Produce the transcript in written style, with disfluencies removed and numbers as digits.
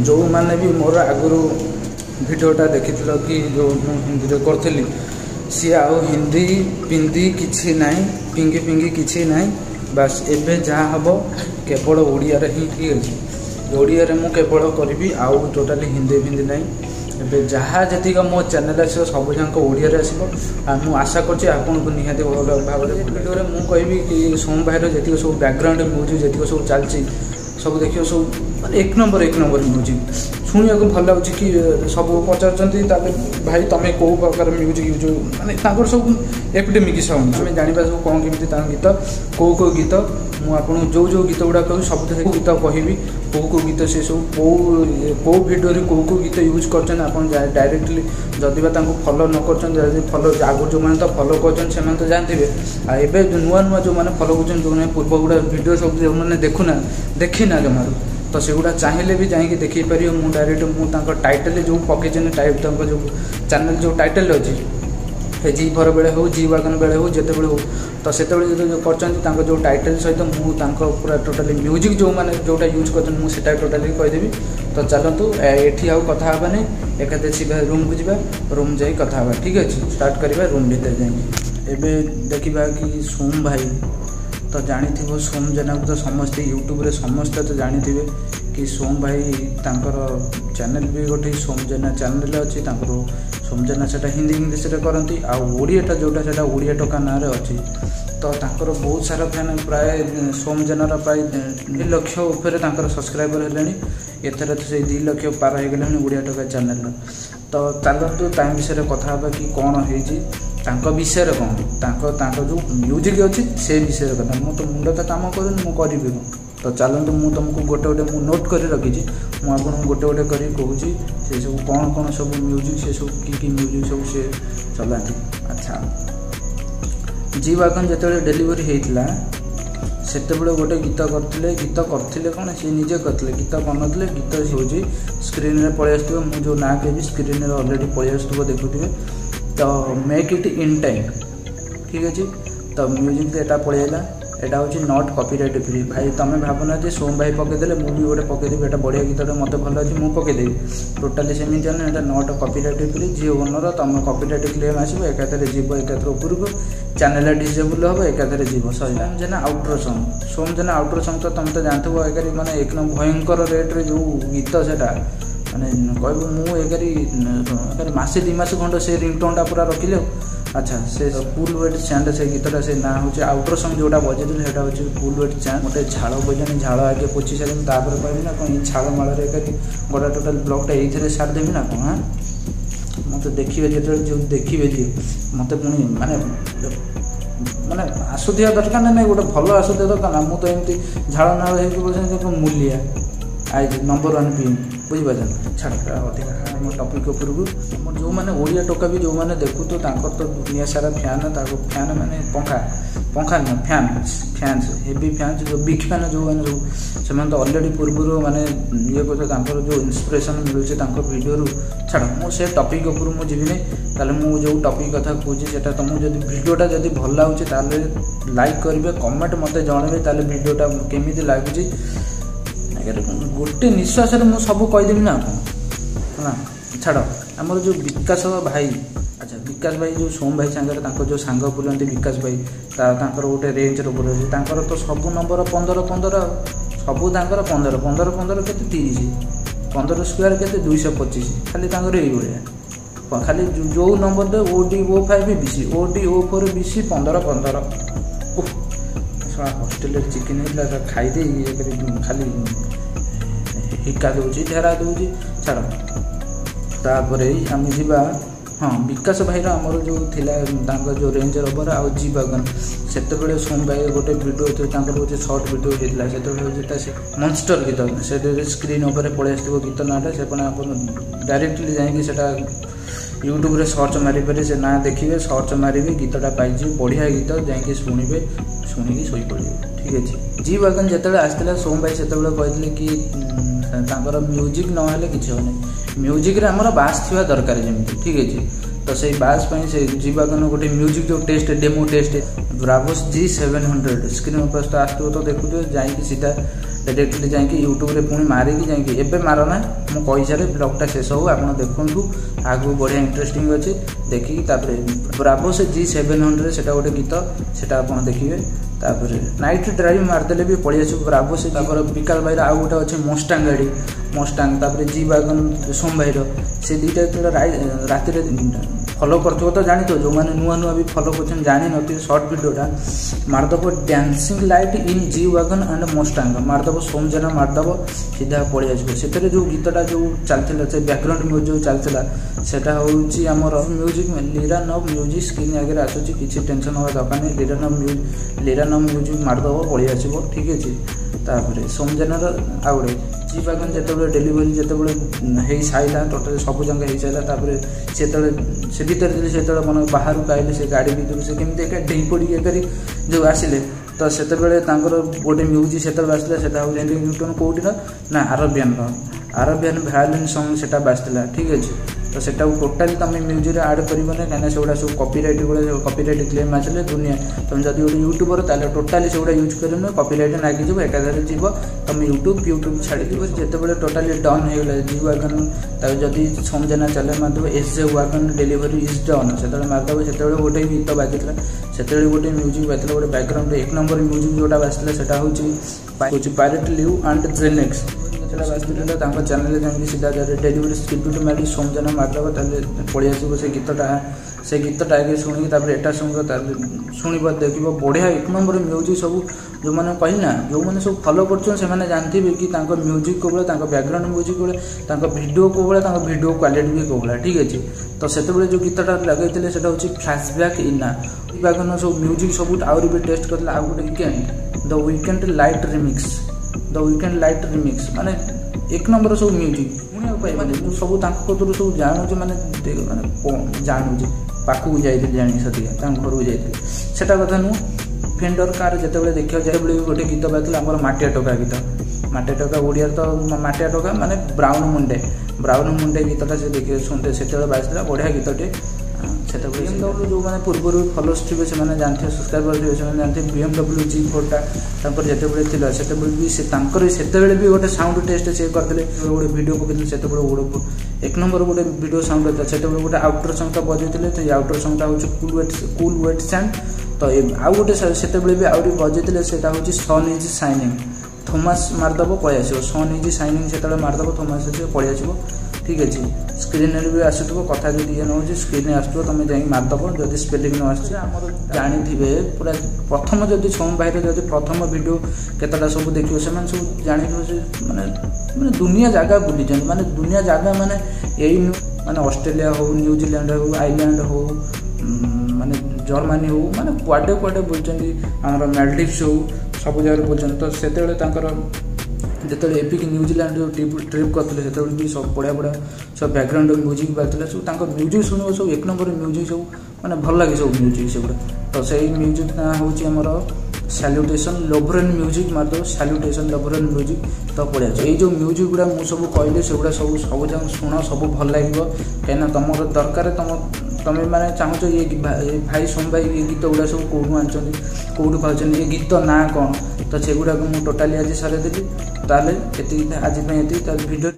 जो मैंने भी मोर आगु भिडटा देखी कि जो हिंदी करी सी आ हिंदी पिंदी किसी ना पिंगी पिंगी किसी ना बास एबे जहाँ हम केवल ओडिया ही ठीक अच्छे ओडिया मु केवल करी आउ टोटाली हिंदी फिंदी ना ए जहाँ जी मो चैनल आस सब जाक ओडिया आसो आशा कर निहाती भल भाव भिडियो मुझे कहबी कि सोम भाईर जी सब बैकग्राउंड म्यूजिक जी सब चलती सब देखिए सब माने एक नंबर म्यूजिक शुणा भल लगे कि सब पचार भाई तुम कौ प्रकार म्यूजिक यूज माने सब एपिडेमिक साउंड आम जाना सब कौन केमी गीत कौ गीत मुझे जो जो गीत गुड़ा कहूँ सब गीत कहबी कौ गीत से सब कौ भिडियो कौ गीत यूज कर डायरेक्टली जदि फलो न कर फलो आगु जो मैंने तो फलो कर तो जानते आए नुआ नुआ जो मैंने फलो कर जो पूर्व गुड़ा भिडियो सब जो देखुना देखिना जमार तो से गुड़ा चाहिए भी जाकि देखी पार मुझे डायरेक्ट मुझे टाइटल जो पकई जो चैनल जो टाइटल अच्छी जी भर बेले हो जी वागन बेले हो जिते बड़े हो तो से जो कर जो टाइटल सहित मुझे पूरा टोटाली म्यूजिक जो मैंने जोटा यूज कर टोटाली कहीदेवी तो चलतु एठी आउ कथा हेबानी एकादे सीधा रूम को जा रूम जाई कथा हेबा ठीक अच्छे स्टार्ट करवा रूम भीतर जाए एबे देखा कि सोम भाई तो जानी थी सोम जेना को तो समस्ते यूट्यूब रे समस्ते तो जानी थे कि सोम भाई तांकर चैनल भी गोटे सोम जेना चैनल अच्छी सोम जेना से हिंदी इंग्लीश करती आड़ियाटा जोटा से ओडिया टोका ना अच्छी तो तांकर बहुत सारा फैन प्राय सोम जेनार प्राय 2 लाख उपर सब्सक्राइबर है एथर तो से 2 लाख पार हो गले ओडिया टोका चैनल तो चलतु ता विषय कथा कि कौन हो विषय कौन जो म्यूजिक अच्छी से विषय कथा मो तो मुंड तो कम करी कौन तो चलते मुझे तुमको गोटे गोटे मुझे नोट कर रखी मुझे गोटे गोटे कर कहूँ से सब कौन कौन सब म्यूजिक से सब कि म्यूजिक सब से चलाती अच्छा जी वागन जो डेलीवरी होता से गोटे गीत करते कौन सी निजे करते गीत बनते गीत हूँ स्क्रीन में पलि आसो मुझे जो ना कह स्क्रीन में अलरेडी पलि आसो देखुए तो मेक इट इन टाइम ठीक अच्छे तो म्यूजिक एटा पलैला एटा हूँ नॉट कॉपीराइट फ्री भाई तुम्हें भावना जी सोम भाई पकईदे मुझे गोटे पकईदेवी एटा बढ़िया गीत मत भल अच्छे मुझे पकईदेवी टोटाली सेमती जाना नॉट कॉपीराइट फ्री जी ओनर तुम कॉपीराइट क्लेम आसो एकाथरे जीव एकाथरे उपरको चैनल डिसेबल हम एकाथरे जीव सही जेना आउटर सॉन्ग सोम जेना आउटर सॉन्ग तो तुम तो जानते एक माने एक भयंकर रेट्रे जो गीत से माने कह मुझे मसे 2 मास खंड से रिंगटोनटा पूरा रखिले अच्छा से फुल वेट चैंड से गीतटा से ना हूँ आउटर सॉन्ग जोटा बजेल है फुल वेट चैंड गोटे झाड़ बजानी झाड़ आगे पोची सारे तापर कहबी ना कौन झाड़ माड़े गोटा टोटाल ब्लॉगटा ये सारिदेवी ना कौन हाँ मत देखिए जो देखिए जी मत पुणी माने माने आसुदिया दरकार ना गोटे भल आसुदिया दरकार ना मुझे एमती झाड़ नाड़ हो मूलिया आई नंबर 1 पी बुझीपार छाड़ अधिक मो टपिक उपरको जो मैंने ओडिया टोका भी जो मैंने देखु तो दुनिया सारा फैन फैन माने पंखा पंखा नुह फैन फैंस हेवी फैंस जो बिग फैन जो मैंने सब तो अलरेडी पूर्व माने ये कर जो इंस्पिरेशन मिलूँ भिडियो छाड़ मुझे टपिक उपर मुझे जीवन मुझे जो टपिक कथा कहूँ तुमको जब भिडियोटा जब भल लगुच लाइक करेंगे कमेंट मत जनइबे ताले भिडियोटा केमी लगुच गोटे निश्वास मुझे सब कहीदेवी ना कौन है छाड़ आमर जो विकास भाई अच्छा विकास भाई जो सोम भाई सांगे जो सांग बुलाते विकास भाई गोटे रेंज रोबर अच्छे तो सब नंबर 15 सब 15 के 30 15 स्क्वायर के 225 खाली ये खाली जो नंबर दे OD05 BC OD04 BC 15 hostel chicken होता खाईदे खाली हिक्का दूसरी ढेरा दूसरी छाड़ तापर आम जा हाँ विकास भाई आमर जो थिला जो रेंज रोवर आउ जी वागन से सोम भाई गोटे भिडियो गोटे सर्ट भिडियो होता से मन्स्टर गीत से स्क्रीन उपर पलि आसो गीत नाटा से डायरेक्टली जाकि यूट्यूब रे सर्च मारी पारे से ना देखिए सर्च मारे गीतटा पाई बढ़िया गीत जाकि शुणे शुणिकी शोई पड़े ठीक अच्छे जी वागन जो आसला सोम भाई से कहते कि म्यूजिक ना कि होनी म्यूजिक रे आमर बास थी दरकार जमी ठीक अच्छे तो से बास से जी वागन गोटे म्यूजिक जो टेस्ट डेमो टेस्ट ब्रावोस G700 स्क्रीन पर तो आसो तो देखुए जाकि सीधा डायरेक्टली जाइए यूट्यूब रे पुणी मारिकी जाइए एबे मारना मु कही सारे ब्लॉगटा शेष हो आप देखु आगू बढ़िया इंटरेस्टिंग अच्छे देखिए ब्रावो से G700 से गोटे गीत से आप देखिए नाइट ड्राइव मारदेले भी पड़े आस ब्रावो से विकास भाई आउ गोटे अच्छे मस्टांग गाड़ी मस्टांग जी वागन सोम भाई से दुईटा राति फॉलो करथो तो जानी तो जो मैंने नुआ नुआ भी फॉलो कर जानी नी शॉर्ट वीडियोटा मारदेव dancing light in G wagon and Mustang मारदेव सोमजना मारदेव सीधा पड़े आसो से जो गीतटा जो चलता से बैकग्राउंड म्यूजिक जो चलता सेटा होउची हमर म्यूजिक लिरन ऑफ म्यूजिक स्क्रीन आगे आसूची किसी टेंशन होगा दरकार नहीं लिरन ऑफ म्यूजिक मारदेव पड़े आसो ठीक है सोमजनार आउे जी वागन जो डेलीवरी जो सारा टोटाल सब जंग हो सारा से भीतर से मन बाहर आइले से गाड़ी भीतर से केमी डेई पड़ी जो आसिले तो से गोटे म्यूजिक से आसला से कौटी ना आरबियन भायोलिन सॉन्ग से बाजला ठीक अच्छे तो सेटा टोटाली तुम म्यूजिक आड कर कहीं से सब कॉपीराइट गुड़ा कॉपीराइट क्लेम आसले दुनिया तुम जब गोटे यूट्यूबर ताले टोटाली से यूज कर कॉपीराइट लगिज एकाधारे जीव तुम यूट्यूब छाड़ी जिते टोटाली डन हो जी वागन जदि सोमजना चले मारदेव SJ wagon delivery is done से मारदेव से गोटे गीत बाजी से गोटे म्यूजिक बाजला गोटे बैकग्राउंड 1 नंबर म्यूजिक जोटा बाजला हूँ पायरेट लिव एंड जेनेक्स चैनल जाइए सीधा डेलीवरी स्क्रिप्ट मारी सोमजना मारदेव पड़े आसो से गीतटा आगे शुणिकी एटा शुणव देख बढ़िया 1 नंबर म्यूजिक सब जो मैंने कहना जो मैंने सब फॉलो कर जानते कि म्यूजिक को बैकग्राउंड म्यूजिक को वीडियो को वीडियो क्वालिटी भी को ठीक अच्छे तो से जो गीतटा लगे से फ्लैशबैक इना बागन सब म्यूजिक सब आउरी भी टेस्ट करते आउ गोटे द वीकेंड लाइट रिमिक्स माने 1 नंबर सब म्यूजिक शुणा सब कदर सब जानूँ माने जानूँ पाखक जाइए जानी सतिका घर को जाइए सेटा कथा नुह फेंडर कार जिते देखा जाए गोटे गीत बाजला आम माटिया टका गीत माटिया टका ओडिया तो माटिया टका माने ब्राउन मुंडे गीतटा से देखिए शुणते से बाजला बढ़िया गीतटे BMW जो मैंने पूर्व फॉलोअर्स थे से जानते सब्सक्राइबर थे से जानते BMW G4 जिते भी से भी गोटे साउंड टेस्ट से करते गोटे वीडियो पकड़े से गोटे 1 नंबर गोटे वीडियो साउंड था से गोटे आउटर सॉन्ग बजे तो आउटर सॉन्गटा हूँ कूल वेट सैंड तो आउ गोटे से भी आउरी बजे से सन इज शाइनिंग थॉमस मारदेव पलि आसो सन इज शाइनिंग से मारदेव थॉमस पलि आसो ठीक अच्छे स्क्रीन भी आसो कथा जो ये नौ स्क्रीन आसो तुम जा मारदेव जब स्पेलिंग न आस जानी थे पूरा प्रथम जब सोम भाई जब प्रथम वीडियो केतटा सब देखिए से सब जान माने दुनिया जगह बुली माने दुनिया जगह माने यही माने ऑस्ट्रेलिया हो न्यूजीलैंड हो आइलैंड हो माने जर्मनी हो माने कुआडे कुआडे बुलचंदी आमर मालदीव्स हो सब जगह बुलचंदी तो से जो एपिक न्यूजीलैंड जो ट्रिप करते से भी सब बढ़िया बढ़िया सब बैकग्राउंड म्यूजिक बाजला सब म्यूजिक शुणव सब 1 नंबर म्यूजिक सब मैंने भल लगे सब म्यूजिक से तो से म्यूजिक ना हूँ सैल्यूटेशन लोब्रेन म्यूजिक मारदेव सैल्यूटेशन लोब्रेन म्यूजिक तो पड़े ये जो म्यूजिक गुड़ा मुझे सब कहली से गुड़ा सब जन शुण सब भल लगे कहीं तुम दरकार तुम मैंने चाहूँ ये भाई सोम भाई ये गीत गुड़ा सब कौटू आनी कौटू पाँच ये गीत ना कौन तो से गुड़ाक मुझे टोटाली आज सारे देली ताले आज भिडियो